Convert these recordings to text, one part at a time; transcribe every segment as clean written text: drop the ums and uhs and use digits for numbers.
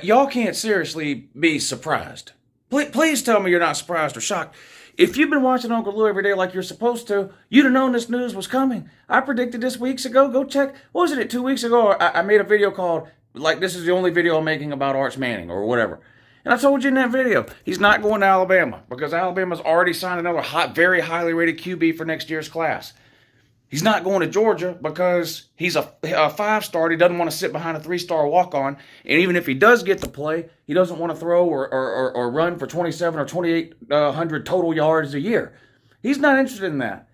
Y'all can't seriously be surprised. Please tell me you're not surprised or shocked. If you've been watching Uncle Lou every day like you're supposed to, you'd have known this news was coming. I predicted this weeks ago. Go check. What was it, 2 weeks ago? I made a video called, like, this is the only video I'm making about Arch Manning or whatever. And I told you in that video, he's not going to Alabama because Alabama's already signed another very highly rated QB for next year's class. He's not going to Georgia because he's a 5-star. He doesn't want to sit behind a 3-star walk-on. And even if he does get to play, he doesn't want to throw or run for 27 or 2,800 total yards a year. He's not interested in that.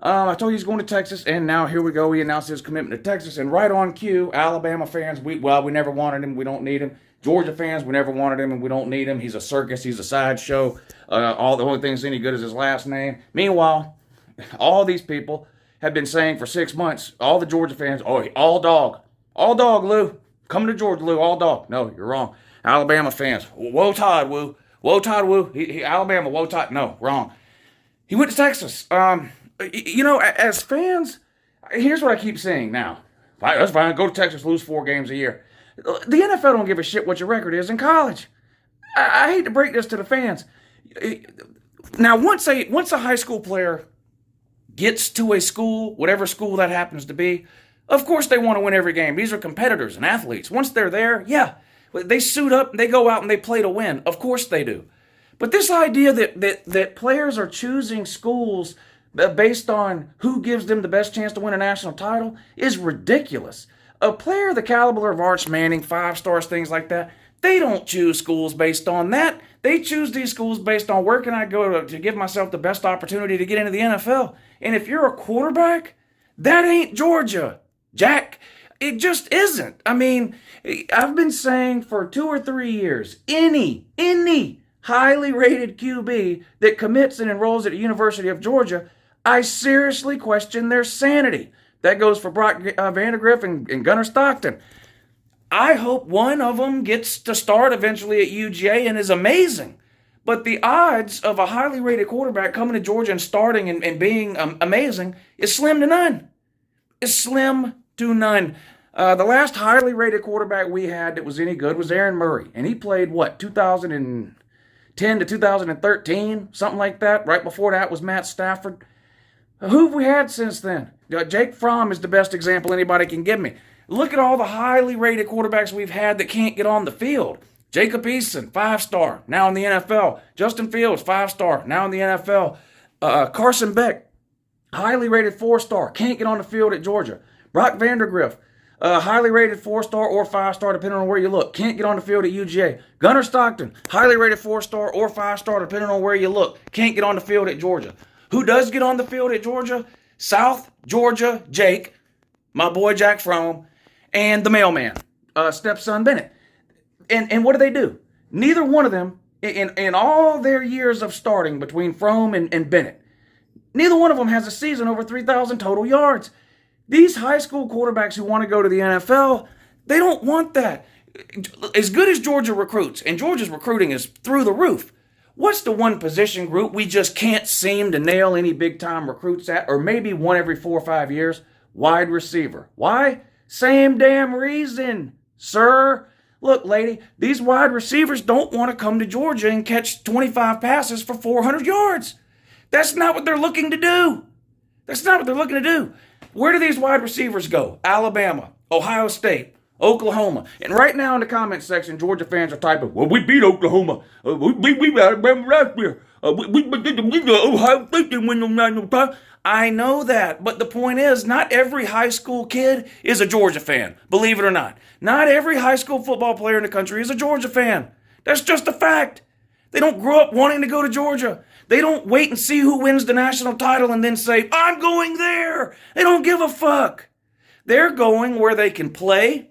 I told you he's going to Texas, and now here we go. He announced his commitment to Texas. And right on cue, Alabama fans, we never wanted him. We don't need him. Georgia fans, we never wanted him, and we don't need him. He's a circus. He's a sideshow. All the only thing that's any good is his last name. Meanwhile, all these people have been saying for 6 months, all the Georgia fans, oh, all dog. All dog, Lou. Coming to Georgia, Lou, all dog. No, you're wrong. Alabama fans, woe Todd, Woo. Woe Todd, Woo. Alabama, woe Todd. No, wrong. He went to Texas. As fans, here's what I keep saying now. That's fine. Go to Texas, lose 4 games a year. The NFL don't give a shit what your record is in college. I hate to break this to the fans. Now, once a high school player gets to a school, whatever school that happens to be, of course they want to win every game. These are competitors and athletes. Once they're there, yeah, they suit up, they go out and they play to win. Of course they do. But this idea that players are choosing schools based on who gives them the best chance to win a national title is ridiculous. A player the caliber of Arch Manning, 5 stars, things like that, they don't choose schools based on that. They choose these schools based on where can I go to give myself the best opportunity to get into the NFL. And if you're a quarterback, that ain't Georgia, Jack. It just isn't. I mean, I've been saying for 2 or 3 years, any highly rated QB that commits and enrolls at the University of Georgia, I seriously question their sanity. That goes for Brock Vandagriff and Gunnar Stockton. I hope one of them gets to start eventually at UGA and is amazing. But the odds of a highly rated quarterback coming to Georgia and starting and being amazing is slim to none. It's slim to none. The last highly rated quarterback we had that was any good was Aaron Murray. And he played, 2010 to 2013? Something like that. Right before that was Matt Stafford. Who have we had since then? Jake Fromm is the best example anybody can give me. Look at all the highly rated quarterbacks we've had that can't get on the field. Jacob Eason, 5-star, now in the NFL. Justin Fields, 5-star, now in the NFL. Carson Beck, highly rated 4-star, can't get on the field at Georgia. Brock Vandagriff, highly rated 4-star or 5-star, depending on where you look, can't get on the field at UGA. Gunnar Stockton, highly rated 4-star or 5-star, depending on where you look, can't get on the field at Georgia. Who does get on the field at Georgia? South Georgia Jake, my boy Jack Fromm, and the mailman, stepson Bennett. And what do? Neither one of them, in all their years of starting between Fromm and Bennett, neither one of them has a season over 3,000 total yards. These high school quarterbacks who want to go to the NFL, they don't want that. As good as Georgia recruits, and Georgia's recruiting is through the roof, what's the one position group we just can't seem to nail any big-time recruits at, or maybe one every 4 or 5 years? Wide receiver. Why? Same damn reason, sir. Look, lady, these wide receivers don't want to come to Georgia and catch 25 passes for 400 yards. That's not what they're looking to do. That's not what they're looking to do. Where do these wide receivers go? Alabama, Ohio State, Oklahoma. And right now in the comment section, Georgia fans are typing, well, we beat Oklahoma. We beat Alabama last year. We beat Ohio State didn't win no national title. I know that, but the point is, not every high school kid is a Georgia fan, believe it or not. Not every high school football player in the country is a Georgia fan. That's just a fact. They don't grow up wanting to go to Georgia. They don't wait and see who wins the national title and then say, I'm going there. They don't give a fuck. They're going where they can play,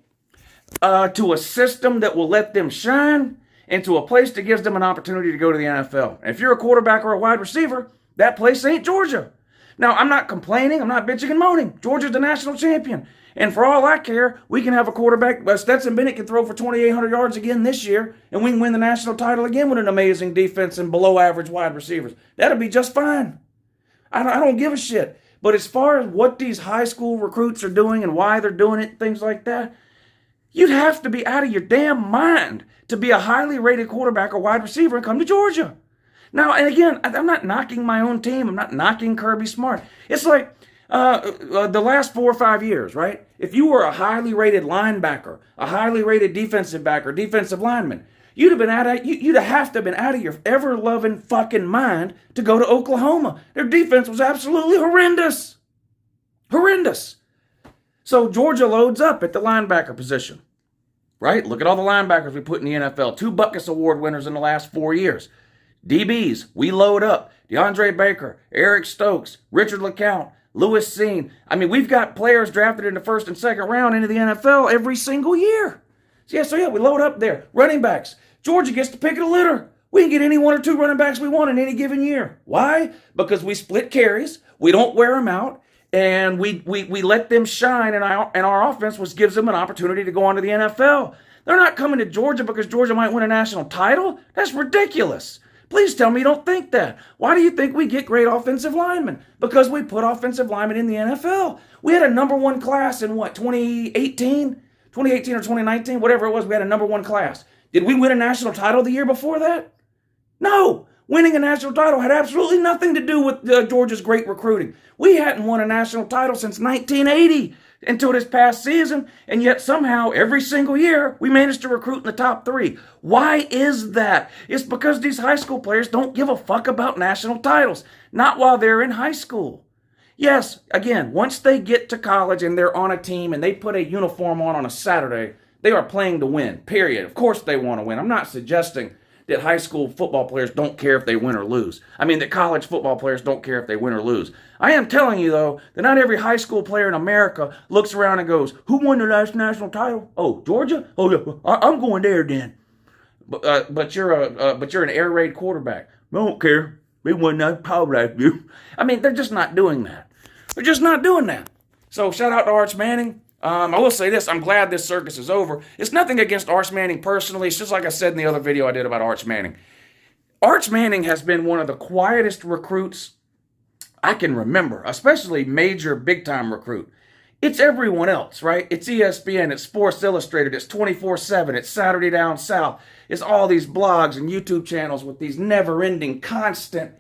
to a system that will let them shine, and to a place that gives them an opportunity to go to the NFL. And if you're a quarterback or a wide receiver, that place ain't Georgia. Now, I'm not complaining. I'm not bitching and moaning. Georgia's the national champion. And for all I care, we can have a quarterback. Stetson Bennett can throw for 2,800 yards again this year, and we can win the national title again with an amazing defense and below-average wide receivers. That'll be just fine. I don't give a shit. But as far as what these high school recruits are doing and why they're doing it, things like that, You'd have to be out of your damn mind to be a highly rated quarterback or wide receiver and come to Georgia. Now, and again, I'm not knocking my own team. I'm not knocking Kirby Smart. It's like the last 4 or 5 years, right? If you were a highly rated linebacker, a highly rated defensive back or defensive lineman, you'd have to have been out of your ever-loving fucking mind to go to Oklahoma. Their defense was absolutely horrendous. Horrendous. So Georgia loads up at the linebacker position, right? Look at all the linebackers we put in the NFL. 2 Butkus Award winners in the last 4 years. DBs, we load up. DeAndre Baker, Eric Stokes, Richard LeCount, Lewis Cine. I mean, we've got players drafted in the first and second round into the NFL every single year. So we load up there. Running backs. Georgia gets to pick of the litter. We can get any 1 or 2 running backs we want in any given year. Why? Because we split carries. We don't wear them out. And we let them shine, and our offense, which gives them an opportunity to go on to the NFL. They're not coming to Georgia because Georgia might win a national title. That's ridiculous. Please tell me you don't think that. Why do you think we get great offensive linemen? Because we put offensive linemen in the NFL. We had a number 1 class in 2018 or 2019, whatever it was. We had a number 1 class. Did we win a national title the year before that? No. Winning a national title had absolutely nothing to do with Georgia's great recruiting. We hadn't won a national title since 1980 until this past season, and yet somehow every single year we managed to recruit in the top 3. Why is that? It's because these high school players don't give a fuck about national titles, not while they're in high school. Yes, again, once they get to college and they're on a team and they put a uniform on a Saturday, they are playing to win, period. Of course they want to win. I'm not suggesting that high school football players don't care if they win or lose. I mean, that college football players don't care if they win or lose. I am telling you, though, that not every high school player in America looks around and goes, who won the last national title? Oh, Georgia? Oh, yeah, I'm going there then. But you're an air raid quarterback. I don't care. They won that power last year. I mean, they're just not doing that. They're just not doing that. So shout out to Arch Manning. I will say this, I'm glad this circus is over. It's nothing against Arch Manning personally. It's just like I said in the other video I did about Arch Manning. Arch Manning has been one of the quietest recruits I can remember, especially major big-time recruit. It's everyone else, right? It's ESPN, it's Sports Illustrated, it's 24/7, it's Saturday Down South. It's all these blogs and YouTube channels with these never-ending, constant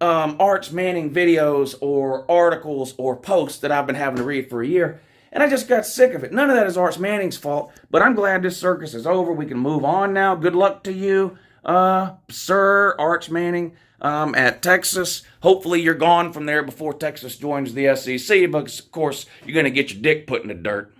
Arch Manning videos or articles or posts that I've been having to read for a year. And I just got sick of it. None of that is Arch Manning's fault, but I'm glad this circus is over. We can move on now. Good luck to you, Sir Arch Manning at Texas. Hopefully you're gone from there before Texas joins the SEC, because, of course, you're going to get your dick put in the dirt.